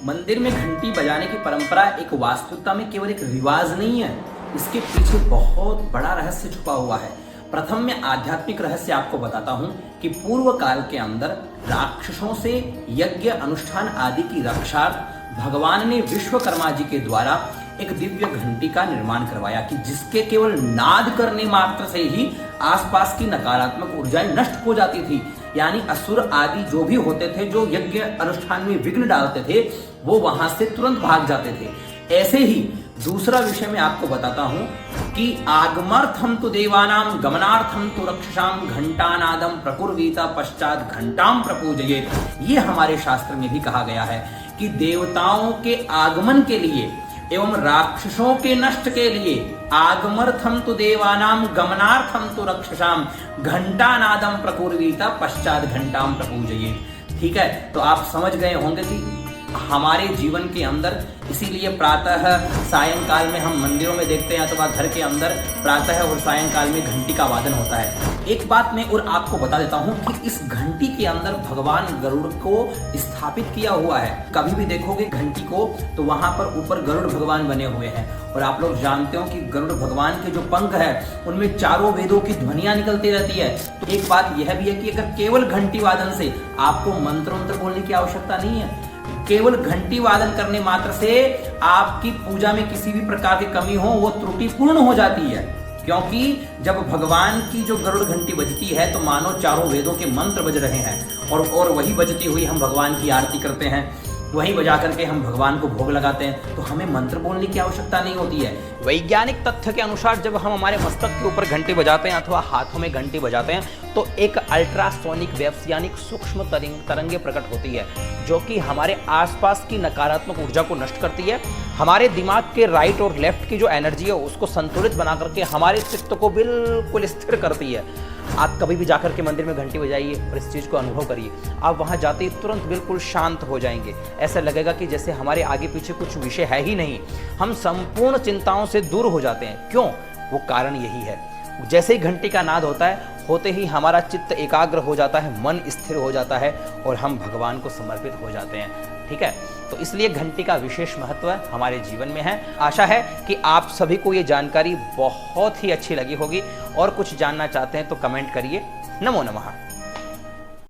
मंदिर में घंटी बजाने की परंपरा एक वास्तविकता में केवल एक रिवाज नहीं है, इसके पीछे बहुत बड़ा रहस्य छुपा हुआ है। प्रथम मैं आध्यात्मिक रहस्य आपको बताता हूं कि पूर्व काल के अंदर राक्षसों से यज्ञ अनुष्ठान आदि की रक्षार्थ भगवान ने विश्वकर्मा जी के द्वारा एक दिव्य घंटी का निर्माण करवाया कि जिसके केवल नाद करने मात्र से ही आसपास की नकारात्मक ऊर्जाएं नष्ट हो जाती थी। यानी असुर आदि जो भी होते थे, जो यज्ञ अनुष्ठान में विघ्न डालते थे, वो वहां से तुरंत भाग जाते थे। ऐसे ही दूसरा विषय मैं आपको बताता हूं कि आगमर्थम तो देवानाम गमनार्थम तो रक्षसाम घंटानादम प्रकुर्वीता पश्चात घंटाम प्रपूजयेत। ये हमारे शास्त्र में भी कहा गया है कि देवताओं के आगमन के लिए एवं राक्षसों के नष्ट के लिए आगमर्थम तो देवानाम गमनार्थम तो रक्षसाम घंटानादम प्रकुर्वीता पश्चात घंटाम प्रपूजयेत। ठीक है, तो आप समझ गए होंगे कि हमारे जीवन के अंदर इसीलिए प्रातः सायंकाल में हम मंदिरों में देखते हैं अथवा घर के अंदर प्रातः और सायंकाल में घंटी का वादन होता है। एक बात मैं और आपको बता देता हूं कि इस घंटी के अंदर भगवान गरुड़ को स्थापित किया हुआ है। कभी भी देखोगे घंटी को तो वहां पर ऊपर गरुड़ भगवान बने हुए हैं, और आप लोग जानते हो कि गरुड़ भगवान के जो पंख है उनमें चारों वेदों की ध्वनियां निकलती रहती है। तो एक बात यह भी है कि अगर केवल घंटी वादन से आपको मंत्र बोलने की आवश्यकता नहीं है, केवल घंटी वादन करने मात्र से आपकी पूजा में किसी भी प्रकार की कमी हो वो त्रुटिपूर्ण हो जाती है। क्योंकि जब भगवान की जो गरुड़ घंटी बजती है तो मानो चारों वेदों के मंत्र बज रहे हैं, और वही बजती हुई हम भगवान की आरती करते हैं, वही बजा करके हम भगवान को भोग लगाते हैं। तो हमें मंत्र बोलने की आवश्यकता नहीं होती है। वैज्ञानिक तथ्य के अनुसार जब हम हमारे मस्तक के ऊपर घंटी बजाते हैं अथवा हाथों में घंटी बजाते हैं तो एक अल्ट्रासोनिक वेव्स यानी सूक्ष्म तरंगे प्रकट होती है, जो कि हमारे आसपास की नकारात्मक ऊर्जा को नष्ट करती है। हमारे दिमाग के राइट और लेफ्ट की जो एनर्जी है उसको संतुलित बना करके हमारे चित्त को बिल्कुल स्थिर करती है। आप कभी भी जाकर के मंदिर में घंटी बजाइए और इस चीज़ को अनुभव करिए। आप वहाँ जाते ही तुरंत बिल्कुल शांत हो जाएंगे। ऐसा लगेगा कि जैसे हमारे आगे पीछे कुछ विषय है ही नहीं। हम संपूर्ण चिंताओं से दूर हो जाते हैं। क्यों? वो कारण यही है। जैसे ही घंटी का नाद होता है, होते ही हमारा चित्त एकाग्र हो जाता है, मन स्थिर हो जाता है और हम भगवान को समर्पित हो जाते हैं। ठीक है, तो इसलिए घंटी का विशेष महत्व हमारे जीवन में है। आशा है कि आप सभी को ये जानकारी बहुत ही अच्छी लगी होगी, और कुछ जानना चाहते हैं तो कमेंट करिए। नमो नमः।